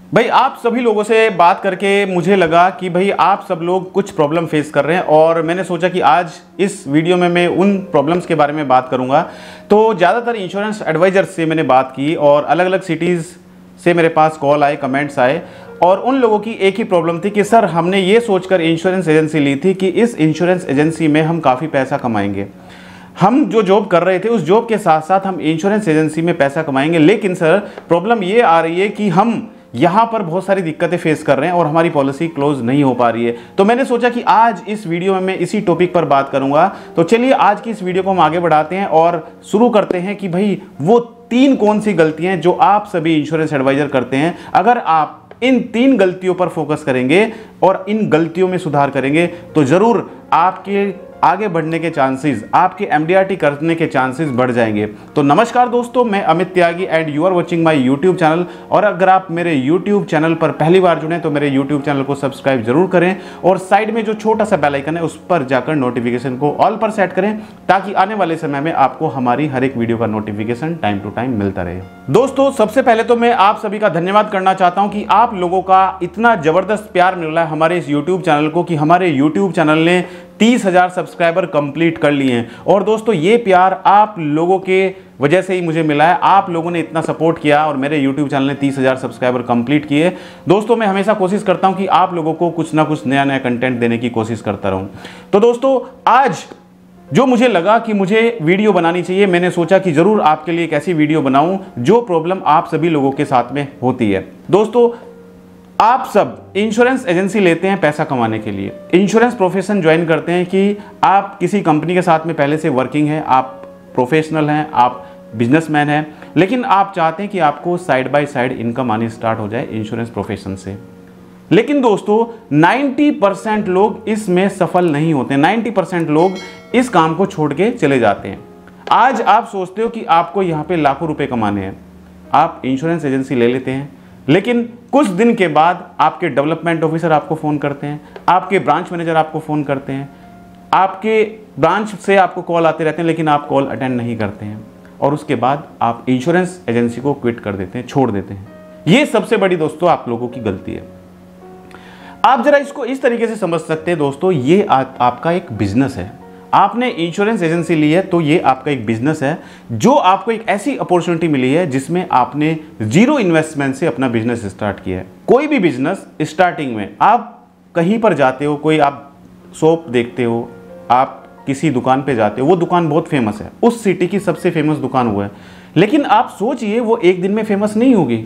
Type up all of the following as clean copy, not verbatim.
भाई आप सभी लोगों से बात करके मुझे लगा कि भाई आप सब लोग कुछ प्रॉब्लम फेस कर रहे हैं और मैंने सोचा कि आज इस वीडियो में मैं उन प्रॉब्लम्स के बारे में बात करूंगा। तो ज़्यादातर इंश्योरेंस एडवाइजर्स से मैंने बात की और अलग अलग सिटीज़ से मेरे पास कॉल आए, कमेंट्स आए और उन लोगों की एक ही प्रॉब्लम थी कि सर हमने ये सोचकर इंश्योरेंस एजेंसी ली थी कि इस इंश्योरेंस एजेंसी में हम काफ़ी पैसा कमाएंगे। हम जो जॉब कर रहे थे उस जॉब के साथ साथ हम इंश्योरेंस एजेंसी में पैसा कमाएंगे, लेकिन सर प्रॉब्लम ये आ रही है कि हम यहाँ पर बहुत सारी दिक्कतें फेस कर रहे हैं और हमारी पॉलिसी क्लोज नहीं हो पा रही है। तो मैंने सोचा कि आज इस वीडियो में मैं इसी टॉपिक पर बात करूंगा। तो चलिए आज की इस वीडियो को हम आगे बढ़ाते हैं और शुरू करते हैं कि भाई वो 3 कौन सी गलतियां हैं जो आप सभी इंश्योरेंस एडवाइजर करते हैं। अगर आप इन 3 गलतियों पर फोकस करेंगे और इन गलतियों में सुधार करेंगे तो जरूर आपके आगे बढ़ने के चांसेस, आपके एमडीआरटी करने के चांसेस बढ़ जाएंगे। तो नमस्कार दोस्तों, मैं Amit Tyagi and you are watching my YouTube channel. और अगर आप मेरे यूट्यूब चैनल पर पहली बार जुड़े तो मेरे यूट्यूब चैनल को सब्सक्राइब जरूर करें और साइड में जो छोटा सा बेल आइकन है उस पर जाकर नोटिफिकेशन को ऑल पर सेट करें ताकि आने वाले समय में आपको हमारी हर एक वीडियो का नोटिफिकेशन टाइम टू टाइम मिलता रहे। दोस्तों सबसे पहले तो मैं आप सभी का धन्यवाद करना चाहता हूं कि आप लोगों का इतना जबरदस्त प्यार मिल रहा है हमारे इस यूट्यूब चैनल को कि हमारे यूट्यूब चैनल ने 30,000 सब्सक्राइबर कंप्लीट कर लिए हैं। और दोस्तों ये प्यार आप लोगों के वजह से ही मुझे मिला है। आप लोगों ने इतना सपोर्ट किया और मेरे YouTube चैनल ने 30,000 सब्सक्राइबर कंप्लीट किए। दोस्तों मैं हमेशा कोशिश करता हूं कि आप लोगों को कुछ ना कुछ नया नया कंटेंट देने की कोशिश करता रहूं। तो दोस्तों आज जो मुझे लगा कि मुझे वीडियो बनानी चाहिए, मैंने सोचा कि जरूर आपके लिए एक ऐसी वीडियो बनाऊं जो प्रॉब्लम आप सभी लोगों के साथ में होती है। दोस्तों आप सब इंश्योरेंस एजेंसी लेते हैं पैसा कमाने के लिए, इंश्योरेंस प्रोफेशन ज्वाइन करते हैं कि आप किसी कंपनी के साथ में पहले से वर्किंग है, आप प्रोफेशनल हैं, आप बिजनेसमैन हैं, लेकिन आप चाहते हैं कि आपको साइड बाय साइड इनकम आनी स्टार्ट हो जाए इंश्योरेंस प्रोफेशन से। लेकिन दोस्तों 90% लोग इसमें सफल नहीं होते, 90% लोग इस काम को छोड़ के चले जाते हैं। आज आप सोचते हो कि आपको यहाँ पे लाखों रुपए कमाने हैं, आप इंश्योरेंस एजेंसी ले लेते हैं, लेकिन कुछ दिन के बाद आपके डेवलपमेंट ऑफिसर आपको फ़ोन करते हैं, आपके ब्रांच मैनेजर आपको फ़ोन करते हैं, आपके ब्रांच से आपको कॉल आते रहते हैं लेकिन आप कॉल अटेंड नहीं करते हैं और उसके बाद आप इंश्योरेंस एजेंसी को क्विट कर देते हैं, छोड़ देते हैं। ये सबसे बड़ी दोस्तों आप लोगों की गलती है। आप जरा इसको इस तरीके से समझ सकते हैं दोस्तों, ये आपका एक बिजनेस है। आपने इंश्योरेंस एजेंसी ली है तो ये आपका एक बिजनेस है जो आपको एक ऐसी अपॉर्चुनिटी मिली है जिसमें आपने जीरो इन्वेस्टमेंट से अपना बिजनेस स्टार्ट किया है। कोई भी बिजनेस स्टार्टिंग में आप कहीं पर जाते हो, कोई आप शॉप देखते हो, आप किसी दुकान पे जाते हो, वो दुकान बहुत फेमस है, उस सिटी की सबसे फेमस दुकान वो है, लेकिन आप सोचिए वो एक दिन में फेमस नहीं होगी।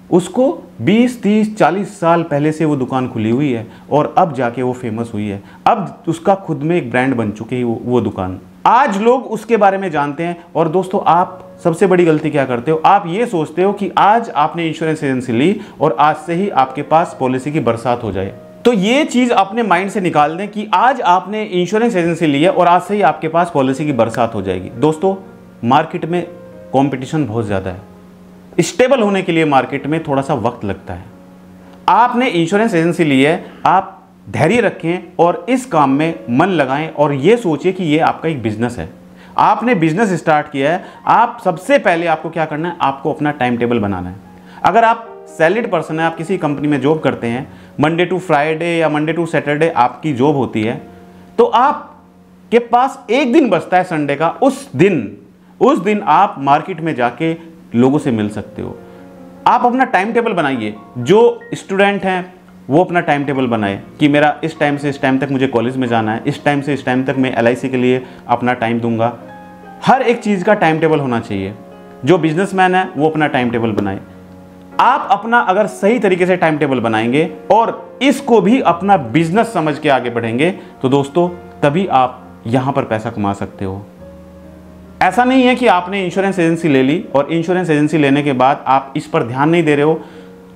उसको 20, 30, 40 साल पहले से वो दुकान खुली हुई है और अब जाके वो फेमस हुई है। अब उसका खुद में एक ब्रांड बन चुकी है वो दुकान। आज लोग उसके बारे में जानते हैं। और दोस्तों आप सबसे बड़ी गलती क्या करते हो, आप ये सोचते हो कि आज आपने इंश्योरेंस एजेंसी ली और आज से ही आपके पास पॉलिसी की बरसात हो जाए। तो ये चीज अपने माइंड से निकाल दें कि आज आपने इंश्योरेंस एजेंसी ली है और आज से ही आपके पास पॉलिसी की बरसात हो जाएगी। दोस्तों मार्केट में कॉम्पिटिशन बहुत ज्यादा है, स्टेबल होने के लिए मार्केट में थोड़ा सा वक्त लगता है। आपने इंश्योरेंस एजेंसी ली है, आप धैर्य रखें और इस काम में मन लगाएं और ये सोचिए कि ये आपका एक बिजनेस है। आपने बिजनेस स्टार्ट किया है, आप सबसे पहले आपको क्या करना है, आपको अपना टाइम टेबल बनाना है। अगर आप सैलरीड पर्सन है, आप किसी कंपनी में जॉब करते हैं, मंडे टू फ्राइडे या मंडे टू सैटरडे आपकी जॉब होती है, तो आपके पास एक दिन बचता है संडे का, उस दिन आप मार्केट में जाके लोगों से मिल सकते हो। आप अपना टाइम टेबल बनाइए। जो स्टूडेंट हैं वो अपना टाइम टेबल बनाए कि मेरा इस टाइम से इस टाइम तक मुझे कॉलेज में जाना है, इस टाइम से इस टाइम तक मैं LIC के लिए अपना टाइम दूंगा। हर एक चीज़ का टाइम टेबल होना चाहिए। जो बिजनेसमैन है वो अपना टाइम टेबल बनाए। आप अपना अगर सही तरीके से टाइम टेबल बनाएंगे और इसको भी अपना बिजनेस समझ के आगे बढ़ेंगे तो दोस्तों तभी आप यहां पर पैसा कमा सकते हो। ऐसा नहीं है कि आपने इंश्योरेंस एजेंसी ले ली और इंश्योरेंस एजेंसी लेने के बाद आप इस पर ध्यान नहीं दे रहे हो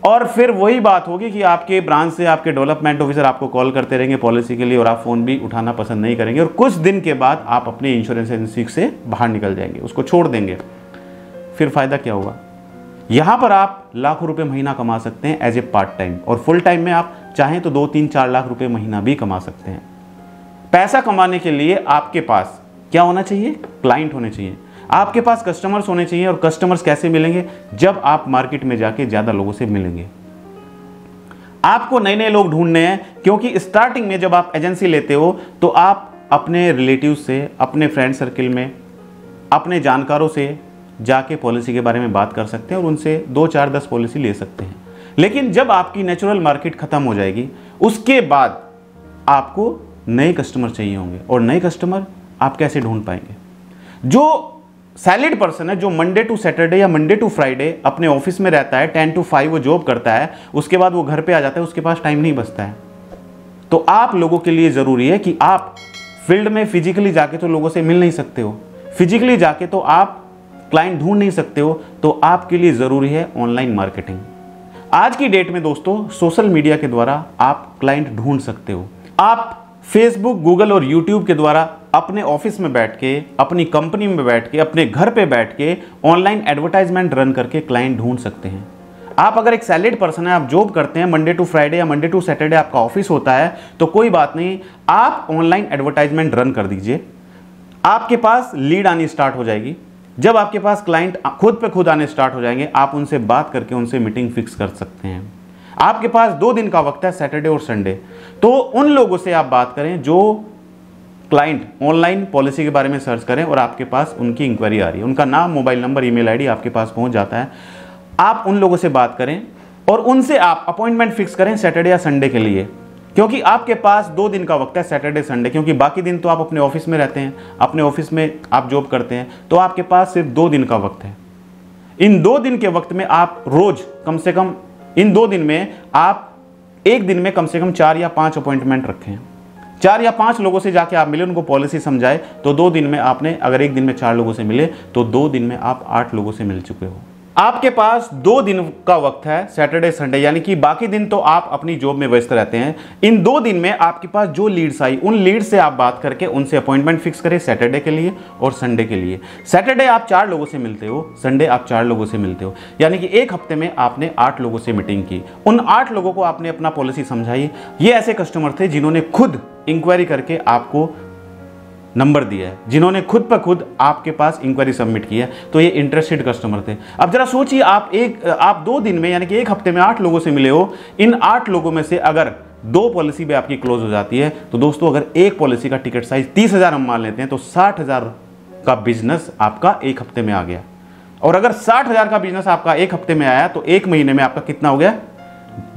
और फिर वही बात होगी कि आपके ब्रांच से आपके डेवलपमेंट ऑफिसर आपको कॉल करते रहेंगे पॉलिसी के लिए और आप फ़ोन भी उठाना पसंद नहीं करेंगे और कुछ दिन के बाद आप अपनी इंश्योरेंस एजेंसी से बाहर निकल जाएंगे, उसको छोड़ देंगे। फिर फ़ायदा क्या होगा? यहाँ पर आप लाखों रुपए महीना कमा सकते हैं एज ए पार्ट टाइम और फुल टाइम में आप चाहें तो 2, 3, 4 लाख रुपए महीना भी कमा सकते हैं। पैसा कमाने के लिए आपके पास क्या होना चाहिए? क्लाइंट होने चाहिए। आपके पास कस्टमर्स होने चाहिए और कस्टमर्स कैसे मिलेंगे? जब आप मार्केट में जाके ज़्यादा लोगों से मिलेंगे। आपको नए नए लोग ढूंढने हैं, क्योंकि स्टार्टिंग में जब आप एजेंसी लेते हो तो आप अपने रिलेटिव से, अपने फ्रेंड सर्किल में, अपने जानकारों से जाके पॉलिसी के बारे में बात कर सकते हैं और उनसे 2, 4, 10 पॉलिसी ले सकते हैं। लेकिन जब आपकी नेचुरल मार्केट खत्म हो जाएगी, उसके बाद आपको नए कस्टमर चाहिए होंगे, और नए कस्टमर आप कैसे ढूंढ पाएंगे? जो सैलरीड पर्सन है, जो मंडे टू सैटरडे या मंडे टू फ्राइडे अपने ऑफिस में रहता है, 10 to 5 वो जॉब करता है, उसके बाद वो घर पे आ जाता है, उसके पास टाइम नहीं बचता है। तो आप लोगों के लिए ज़रूरी है कि आप फील्ड में फिजिकली जाके तो लोगों से मिल नहीं सकते हो, फिजिकली जाके तो आप क्लाइंट ढूंढ नहीं सकते हो, तो आपके लिए ज़रूरी है ऑनलाइन मार्केटिंग। आज की डेट में दोस्तों सोशल मीडिया के द्वारा आप क्लाइंट ढूंढ सकते हो। आप फेसबुक, गूगल और यूट्यूब के द्वारा अपने ऑफिस में बैठ के, अपनी कंपनी में बैठ के, अपने घर पे बैठ के ऑनलाइन एडवर्टाइजमेंट रन करके क्लाइंट ढूंढ सकते हैं। आप अगर एक सैलरीड पर्सन है, आप जॉब करते हैं, मंडे टू फ्राइडे या मंडे टू सैटरडे आपका ऑफिस होता है, तो कोई बात नहीं, आप ऑनलाइन एडवर्टाइजमेंट रन कर दीजिए। आपके पास लीड आनी स्टार्ट हो जाएगी। जब आपके पास क्लाइंट खुद पे खुद आने स्टार्ट हो जाएंगे, आप उनसे बात करके उनसे मीटिंग फिक्स कर सकते हैं। आपके पास 2 दिन का वक्त है, सैटरडे और संडे, तो उन लोगों से आप बात करें जो क्लाइंट ऑनलाइन पॉलिसी के बारे में सर्च करें और आपके पास उनकी इंक्वायरी आ रही है, उनका नाम, मोबाइल नंबर, ईमेल आईडी आपके पास पहुंच जाता है। आप उन लोगों से बात करें और उनसे आप अपॉइंटमेंट फिक्स करें सैटरडे या संडे के लिए, क्योंकि आपके पास 2 दिन का वक्त है, सैटरडे संडे, क्योंकि बाकी दिन तो आप अपने ऑफिस में रहते हैं, अपने ऑफिस में आप जॉब करते हैं, तो आपके पास सिर्फ 2 दिन का वक्त है। इन 2 दिन के वक्त में आप रोज कम से कम, इन 2 दिन में आप एक दिन में कम से कम 4 या 5 अपॉइंटमेंट रखें। 4 या 5 लोगों से जाके आप मिले, उनको पॉलिसी समझाए, तो 2 दिन में आपने, अगर एक दिन में 4 लोगों से मिले तो 2 दिन में आप 8 लोगों से मिल चुके हो। आपके पास 2 दिन का वक्त है, सैटरडे संडे, यानी कि बाकी दिन तो आप अपनी जॉब में व्यस्त रहते हैं। इन 2 दिन में आपके पास जो लीड्स आई, उन लीड से आप बात करके उनसे अपॉइंटमेंट फिक्स करें सैटरडे के लिए और संडे के लिए। सैटरडे आप 4 लोगों से मिलते हो, संडे आप 4 लोगों से मिलते हो, यानी कि एक हफ्ते में आपने 8 लोगों से मीटिंग की। उन 8 लोगों को आपने अपना पॉलिसी समझाई। ये ऐसे कस्टमर थे जिन्होंने खुद इंक्वायरी करके आपको नंबर दिया है, जिन्होंने खुद पर खुद आपके पास इंक्वायरी सबमिट की है, तो ये इंटरेस्टेड कस्टमर थे। अब जरा सोचिए, आप 2 दिन में, यानी कि एक हफ्ते में 8 लोगों से मिले हो। इन 8 लोगों में से अगर 2 पॉलिसी भी आपकी क्लोज हो जाती है, तो दोस्तों अगर एक पॉलिसी का टिकट साइज 30,000 हम मान लेते हैं, तो 60,000 का बिजनेस आपका एक हफ्ते में आ गया। और अगर 60,000 का बिजनेस आपका एक हफ्ते में आया, तो एक महीने में आपका कितना हो गया?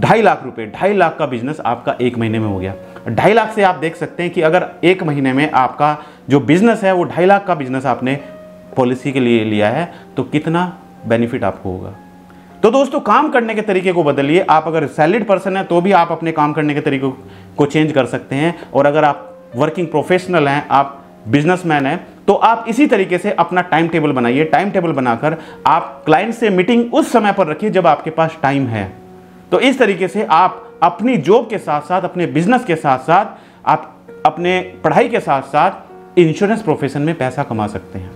2.5 लाख रुपए। 2.5 लाख का बिजनेस आपका एक महीने में हो गया। 2.5 लाख से आप देख सकते हैं कि अगर एक महीने में आपका जो बिजनेस है वो 2.5 लाख का बिजनेस आपने पॉलिसी के लिए लिया है, तो कितना बेनिफिट आपको होगा। तो दोस्तों काम करने के तरीके को बदलिए। आप अगर सैलरीड पर्सन है तो भी आप अपने काम करने के तरीकों को चेंज कर सकते हैं, और अगर आप वर्किंग प्रोफेशनल हैं, आप बिजनेसमैन हैं, तो आप इसी तरीके से अपना टाइम टेबल बनाइए। टाइम टेबल बनाकर आप क्लाइंट से मीटिंग उस समय पर रखिए जब आपके पास टाइम है। तो इस तरीके से आप अपनी जॉब के साथ साथ, अपने बिजनेस के साथ साथ, आप अपने पढ़ाई के साथ साथ इंश्योरेंस प्रोफेशन में पैसा कमा सकते हैं।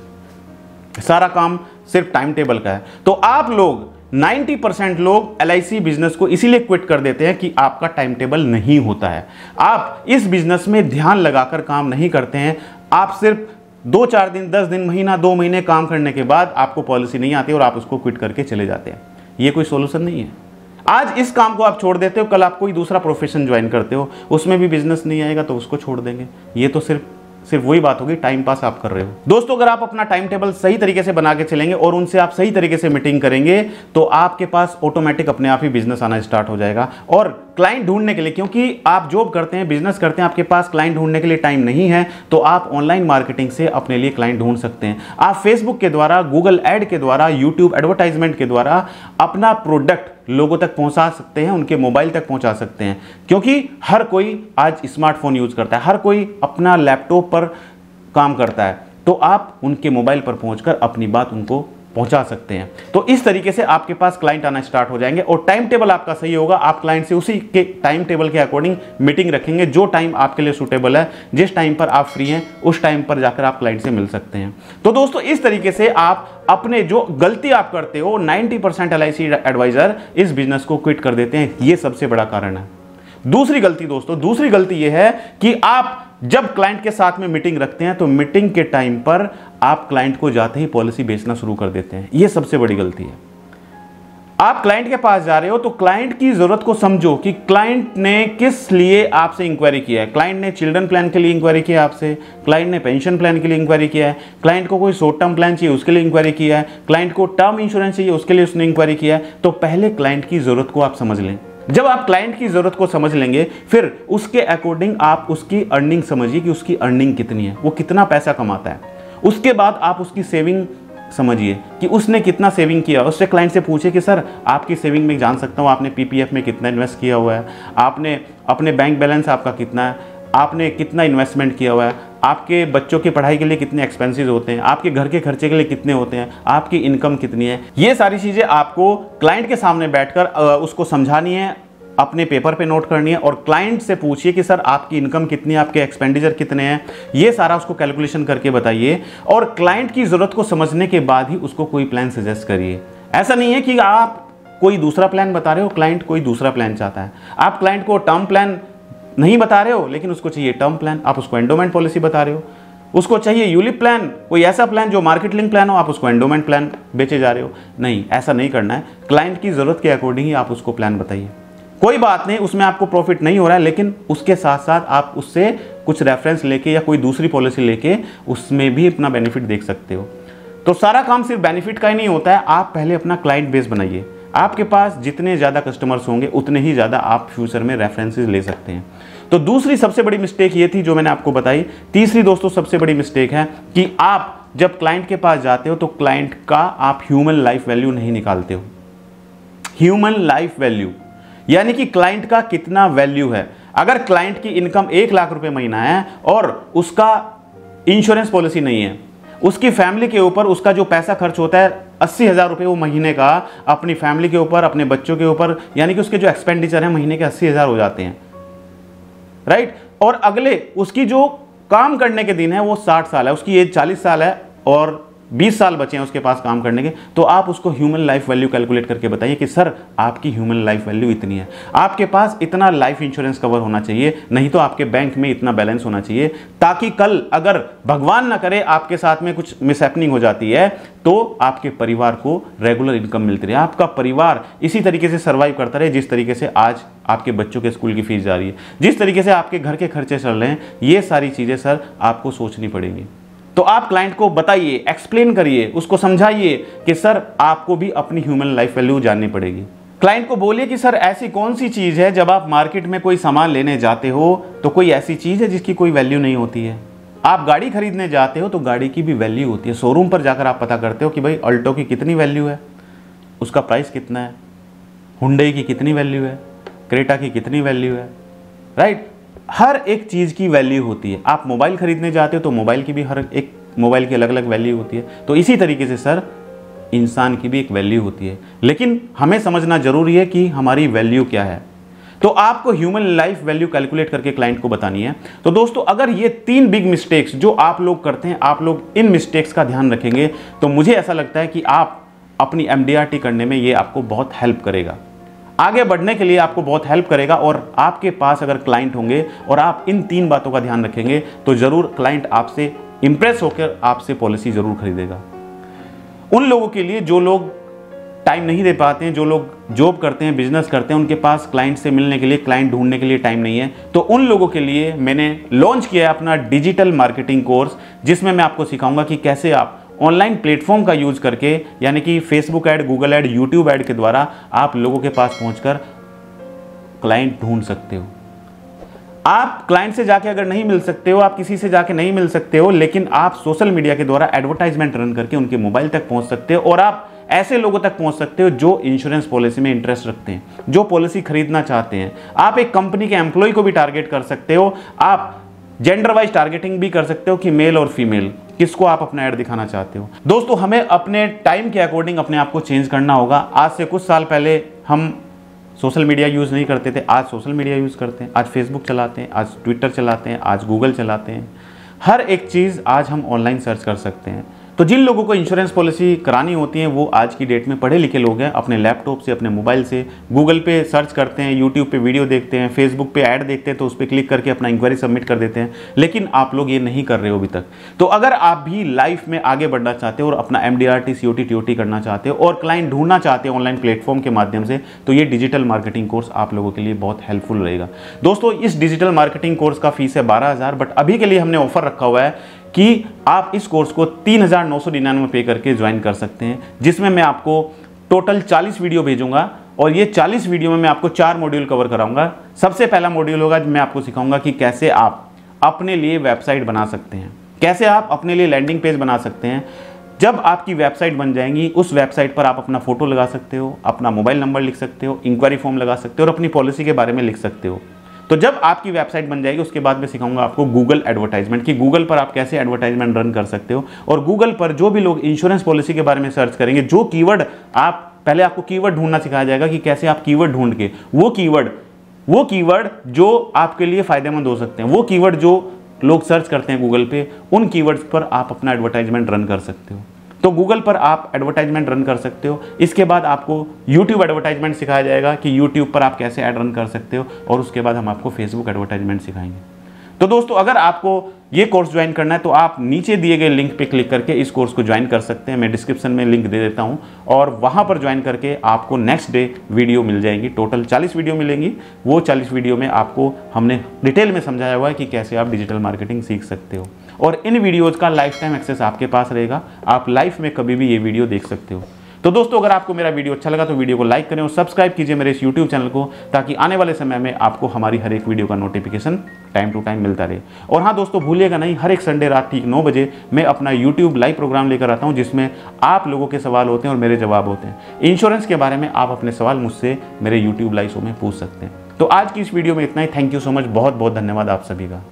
सारा काम सिर्फ टाइम टेबल का है। तो आप लोग 90% लोग LIC बिजनेस को इसीलिए क्विट कर देते हैं कि आपका टाइम टेबल नहीं होता है। आप इस बिजनेस में ध्यान लगाकर काम नहीं करते हैं। आप सिर्फ 2-4 दिन, 10 दिन, महीना, 2 महीने काम करने के बाद आपको पॉलिसी नहीं आती और आप उसको क्विट करके चले जाते हैं। ये कोई सोल्यूशन नहीं है। आज इस काम को आप छोड़ देते हो, कल आप कोई दूसरा प्रोफेशन ज्वाइन करते हो, उसमें भी बिजनेस नहीं आएगा तो उसको छोड़ देंगे। ये तो सिर्फ वही बात होगी, टाइम पास आप कर रहे हो। दोस्तों अगर आप अपना टाइम टेबल सही तरीके से बना के चलेंगे और उनसे आप सही तरीके से मीटिंग करेंगे, तो आपके पास ऑटोमेटिक अपने आप ही बिजनेस आना स्टार्ट हो जाएगा। और क्लाइंट ढूंढने के लिए, क्योंकि आप जॉब करते हैं, बिजनेस करते हैं, आपके पास क्लाइंट ढूंढने के लिए टाइम नहीं है, तो आप ऑनलाइन मार्केटिंग से अपने लिए क्लाइंट ढूंढ सकते हैं। आप फेसबुक के द्वारा, गूगल ऐड के द्वारा, यूट्यूब एडवर्टाइजमेंट के द्वारा अपना प्रोडक्ट लोगों तक पहुंचा सकते हैं, उनके मोबाइल तक पहुंचा सकते हैं। क्योंकि हर कोई आज स्मार्टफोन यूज करता है, हर कोई अपना लैपटॉप पर काम करता है, तो आप उनके मोबाइल पर पहुंचकर अपनी बात उनको पहुंचा सकते हैं। तो इस तरीके से आपके पास क्लाइंट आना स्टार्ट हो जाएंगे और टाइम टेबल आपका सही होगा। आप क्लाइंट से उसी के टाइम टेबल के अकॉर्डिंग मीटिंग रखेंगे, जो टाइम आपके लिए सूटेबल है, जिस टाइम पर आप फ्री हैं उस टाइम पर जाकर आप क्लाइंट से मिल सकते हैं। तो दोस्तों इस तरीके से आप अपने जो गलती आप करते हो, 90% LIC एडवाइजर इस बिजनेस को क्विट कर देते हैं। ये सबसे बड़ा कारण है। दूसरी गलती दोस्तों, दूसरी गलती यह है कि आप जब क्लाइंट के साथ में मीटिंग रखते हैं तो मीटिंग के टाइम पर आप क्लाइंट को जाते ही पॉलिसी बेचना शुरू कर देते हैं। यह सबसे बड़ी गलती है। आप क्लाइंट के पास जा रहे हो तो क्लाइंट की जरूरत को समझो कि क्लाइंट ने किस लिए आपसे इंक्वायरी किया है। क्लाइंट ने चिल्ड्रन प्लान के लिए इंक्वायरी किया आपसे, क्लाइंट ने पेंशन प्लान के लिए इंक्वायरी किया है, क्लाइंट को कोई शॉर्ट टर्म प्लान चाहिए उसके लिए इंक्वायरी किया है, क्लाइंट को टर्म इंश्योरेंस चाहिए उसके लिए उसने इंक्वायरी किया है। तो पहले क्लाइंट की जरूरत को आप समझ लें। जब आप क्लाइंट की जरूरत को समझ लेंगे फिर उसके अकॉर्डिंग आप उसकी अर्निंग समझिए कि उसकी अर्निंग कितनी है, वो कितना पैसा कमाता है। उसके बाद आप उसकी सेविंग समझिए कि उसने कितना सेविंग किया। उससे क्लाइंट से पूछे कि सर आपकी सेविंग में जान सकता हूँ आपने पीपीएफ में कितना इन्वेस्ट किया हुआ है, आपने अपने बैंक बैलेंस आपका कितना है, आपने कितना इन्वेस्टमेंट किया हुआ है, आपके बच्चों की पढ़ाई के लिए कितने एक्सपेंसेस होते हैं, आपके घर के खर्चे के लिए कितने होते हैं, आपकी इनकम कितनी है। ये सारी चीज़ें आपको क्लाइंट के सामने बैठकर उसको समझानी है, अपने पेपर पे नोट करनी है और क्लाइंट से पूछिए कि सर आपकी इनकम कितनी है, आपके एक्सपेंडिचर कितने हैं। ये सारा उसको कैलकुलेशन करके बताइए और क्लाइंट की ज़रूरत को समझने के बाद ही उसको कोई प्लान सजेस्ट करिए। ऐसा नहीं है कि आप कोई दूसरा प्लान बता रहे हो, क्लाइंट कोई दूसरा प्लान चाहता है। आप क्लाइंट को टर्म प्लान नहीं बता रहे हो लेकिन उसको चाहिए टर्म प्लान, आप उसको एंडोमेंट पॉलिसी बता रहे हो। उसको चाहिए यूलिप प्लान, कोई ऐसा प्लान जो मार्केट लिंक प्लान हो, आप उसको एंडोमेंट प्लान बेचे जा रहे हो। नहीं, ऐसा नहीं करना है। क्लाइंट की ज़रूरत के अकॉर्डिंग ही आप उसको प्लान बताइए। कोई बात नहीं, उसमें आपको प्रॉफिट नहीं हो रहा है लेकिन उसके साथ साथ आप उससे कुछ रेफरेंस लेके या कोई दूसरी पॉलिसी लेके उसमें भी अपना बेनिफिट देख सकते हो। तो सारा काम सिर्फ बेनिफिट का ही नहीं होता है। आप पहले अपना क्लाइंट बेस बनाइए। आपके पास जितने ज़्यादा कस्टमर्स होंगे उतने ही ज़्यादा आप फ्यूचर में रेफरेंसेस ले सकते हैं। तो दूसरी सबसे बड़ी मिस्टेक ये थी जो मैंने आपको बताई। तीसरी दोस्तों सबसे बड़ी मिस्टेक है कि आप जब क्लाइंट के पास जाते हो तो क्लाइंट का आप ह्यूमन लाइफ वैल्यू नहीं निकालते हो। ह्यूमन लाइफ वैल्यू यानी कि क्लाइंट का कितना वैल्यू है। अगर क्लाइंट की इनकम 1 लाख रुपए महीना है और उसका इंश्योरेंस पॉलिसी नहीं है, उसकी फैमिली के ऊपर उसका जो पैसा खर्च होता है 80,000 रुपये वो महीने का अपनी फैमिली के ऊपर, अपने बच्चों के ऊपर, यानी कि उसके जो एक्सपेंडिचर है महीने के 80,000 हो जाते हैं, राइट। और अगले उसकी जो काम करने के दिन है वो 60 साल है, उसकी एज 40 साल है और 20 साल बचे हैं उसके पास काम करने के। तो आप उसको ह्यूमन लाइफ वैल्यू कैलकुलेट करके बताइए कि सर आपकी ह्यूमन लाइफ वैल्यू इतनी है, आपके पास इतना लाइफ इंश्योरेंस कवर होना चाहिए, नहीं तो आपके बैंक में इतना बैलेंस होना चाहिए, ताकि कल अगर भगवान ना करे आपके साथ में कुछ मिसहैपनिंग हो जाती है तो आपके परिवार को रेगुलर इनकम मिलती रहे, आपका परिवार इसी तरीके से सर्वाइव करता रहे जिस तरीके से आज आपके बच्चों के स्कूल की फीस जा रही है, जिस तरीके से आपके घर के खर्चे चल रहे हैं। ये सारी चीज़ें सर आपको सोचनी पड़ेंगी। तो आप क्लाइंट को बताइए, एक्सप्लेन करिए, उसको समझाइए कि सर आपको भी अपनी ह्यूमन लाइफ वैल्यू जाननी पड़ेगी। क्लाइंट को बोलिए कि सर ऐसी कौन सी चीज़ है, जब आप मार्केट में कोई सामान लेने जाते हो तो कोई ऐसी चीज़ है जिसकी कोई वैल्यू नहीं होती है। आप गाड़ी खरीदने जाते हो तो गाड़ी की भी वैल्यू होती है। शोरूम पर जाकर आप पता करते हो कि भाई अल्टो की कितनी वैल्यू है, उसका प्राइस कितना है, हुंडई की कितनी वैल्यू है, क्रेटा की कितनी वैल्यू है, राइट। हर एक चीज़ की वैल्यू होती है। आप मोबाइल खरीदने जाते हो तो मोबाइल की भी हर एक मोबाइल की अलग अलग वैल्यू होती है। तो इसी तरीके से सर इंसान की भी एक वैल्यू होती है, लेकिन हमें समझना जरूरी है कि हमारी वैल्यू क्या है। तो आपको ह्यूमन लाइफ वैल्यू कैलकुलेट करके क्लाइंट को बतानी है। तो दोस्तों अगर ये 3 बिग मिस्टेक्स जो आप लोग करते हैं, आप लोग इन मिस्टेक्स का ध्यान रखेंगे तो मुझे ऐसा लगता है कि आप अपनी MDRT करने में ये आपको बहुत हेल्प करेगा, आगे बढ़ने के लिए आपको बहुत हेल्प करेगा। और आपके पास अगर क्लाइंट होंगे और आप इन 3 बातों का ध्यान रखेंगे तो ज़रूर क्लाइंट आपसे इंप्रेस होकर आपसे पॉलिसी ज़रूर खरीदेगा। उन लोगों के लिए जो लोग टाइम नहीं दे पाते हैं, जो लोग जॉब करते हैं, बिजनेस करते हैं, उनके पास क्लाइंट से मिलने के लिए, क्लाइंट ढूंढने के लिए टाइम नहीं है, तो उन लोगों के लिए मैंने लॉन्च किया है अपना डिजिटल मार्केटिंग कोर्स, जिसमें मैं आपको सिखाऊंगा कि कैसे आप ऑनलाइन प्लेटफॉर्म का यूज करके, यानी कि Facebook ad, Google add, YouTube add के द्वारा आप लोगों के पास पहुंचकर क्लाइंट ढूंढ सकते हो। आप क्लाइंट से जाके अगर नहीं मिल सकते हो, आप किसी से जाके नहीं मिल सकते हो, लेकिन आप सोशल मीडिया के द्वारा एडवर्टाइजमेंट रन करके उनके मोबाइल तक पहुंच सकते हो और आप ऐसे लोगों तक पहुंच सकते हो जो इंश्योरेंस पॉलिसी में इंटरेस्ट रखते हैं, जो पॉलिसी खरीदना चाहते हैं। आप एक कंपनी के एम्प्लॉय को भी टारगेट कर सकते हो, आप जेंडर वाइज टारगेटिंग भी कर सकते हो कि मेल और फीमेल किसको आप अपना ऐड दिखाना चाहते हो। दोस्तों हमें अपने टाइम के अकॉर्डिंग अपने आप को चेंज करना होगा। आज से कुछ साल पहले हम सोशल मीडिया यूज़ नहीं करते थे, आज सोशल मीडिया यूज़ करते हैं, आज फेसबुक चलाते हैं, आज ट्विटर चलाते हैं, आज गूगल चलाते हैं। हर एक चीज़ आज हम ऑनलाइन सर्च कर सकते हैं। तो जिन लोगों को इंश्योरेंस पॉलिसी करानी होती है वो आज की डेट में पढ़े लिखे लोग हैं, अपने लैपटॉप से, अपने मोबाइल से गूगल पे सर्च करते हैं, यूट्यूब पे वीडियो देखते हैं, फेसबुक पे ऐड देखते हैं तो उस पर क्लिक करके अपना इंक्वायरी सबमिट कर देते हैं। लेकिन आप लोग ये नहीं कर रहे हो अभी तक। तो अगर आप भी लाइफ में आगे बढ़ना चाहते हो और अपना MDRT COT TOT करना चाहते हो और क्लाइंट ढूंढना चाहते हो ऑनलाइन प्लेटफॉर्म के माध्यम से, तो ये डिजिटल मार्केटिंग कोर्स आप लोगों के लिए बहुत हेल्पफुल रहेगा। दोस्तों, इस डिजिटल मार्केटिंग कोर्स का फीस है 12,000, बट अभी के लिए हमने ऑफर रखा हुआ है कि आप इस कोर्स को 3,999 पे करके ज्वाइन कर सकते हैं, जिसमें मैं आपको टोटल 40 वीडियो भेजूंगा और ये 40 वीडियो में मैं आपको 4 मॉड्यूल कवर कराऊंगा। सबसे पहला मॉड्यूल होगा, मैं आपको सिखाऊंगा कि कैसे आप अपने लिए वेबसाइट बना सकते हैं, कैसे आप अपने लिए लैंडिंग पेज बना सकते हैं। जब आपकी वेबसाइट बन जाएंगी, उस वेबसाइट पर आप अपना फोटो लगा सकते हो, अपना मोबाइल नंबर लिख सकते हो, इंक्वायरी फॉर्म लगा सकते हो और अपनी पॉलिसी के बारे में लिख सकते हो। तो जब आपकी वेबसाइट बन जाएगी, उसके बाद मैं सिखाऊंगा आपको गूगल एडवर्टाइजमेंट, कि गूगल पर आप कैसे एडवर्टाइजमेंट रन कर सकते हो। और गूगल पर जो भी लोग इंश्योरेंस पॉलिसी के बारे में सर्च करेंगे, जो कीवर्ड आप पहले आपको कीवर्ड ढूंढना सिखाया जाएगा कि कैसे आप कीवर्ड ढूंढ के वो कीवर्ड जो आपके लिए फायदेमंद हो सकते हैं, वो कीवर्ड जो लोग सर्च करते हैं गूगल पे, उन कीवर्ड्स पर आप अपना एडवर्टाइजमेंट रन कर सकते हो। तो गूगल पर आप एडवर्टाइजमेंट रन कर सकते हो। इसके बाद आपको यूट्यूब एडवर्टाइजमेंट सिखाया जाएगा कि यूट्यूब पर आप कैसे ऐड रन कर सकते हो, और उसके बाद हम आपको फेसबुक एडवर्टाइजमेंट सिखाएंगे। तो दोस्तों, अगर आपको ये कोर्स ज्वाइन करना है तो आप नीचे दिए गए लिंक पे क्लिक करके इस कोर्स को ज्वाइन कर सकते हैं। मैं डिस्क्रिप्शन में लिंक दे देता हूं और वहां पर ज्वाइन करके आपको नेक्स्ट डे वीडियो मिल जाएगी। टोटल 40 वीडियो मिलेंगी। वो 40 वीडियो में आपको हमने डिटेल में समझाया हुआ है कि कैसे आप डिजिटल मार्केटिंग सीख सकते हो, और इन वीडियोज़ का लाइफ टाइम एक्सेस आपके पास रहेगा। आप लाइफ में कभी भी ये वीडियो देख सकते हो। तो दोस्तों, अगर आपको मेरा वीडियो अच्छा लगा तो वीडियो को लाइक करें और सब्सक्राइब कीजिए मेरे इस YouTube चैनल को, ताकि आने वाले समय में आपको हमारी हर एक वीडियो का नोटिफिकेशन टाइम टू टाइम मिलता रहे। और हाँ दोस्तों, भूलिएगा नहीं, हर एक संडे रात ठीक 9 बजे मैं अपना YouTube लाइव प्रोग्राम लेकर आता हूँ, जिसमें आप लोगों के सवाल होते हैं और मेरे जवाब होते हैं। इंश्योरेंस के बारे में आप अपने सवाल मुझसे मेरे YouTube लाइव शो में पूछ सकते हैं। तो आज की इस वीडियो में इतना ही। थैंक यू सो मच, बहुत बहुत धन्यवाद आप सभी का।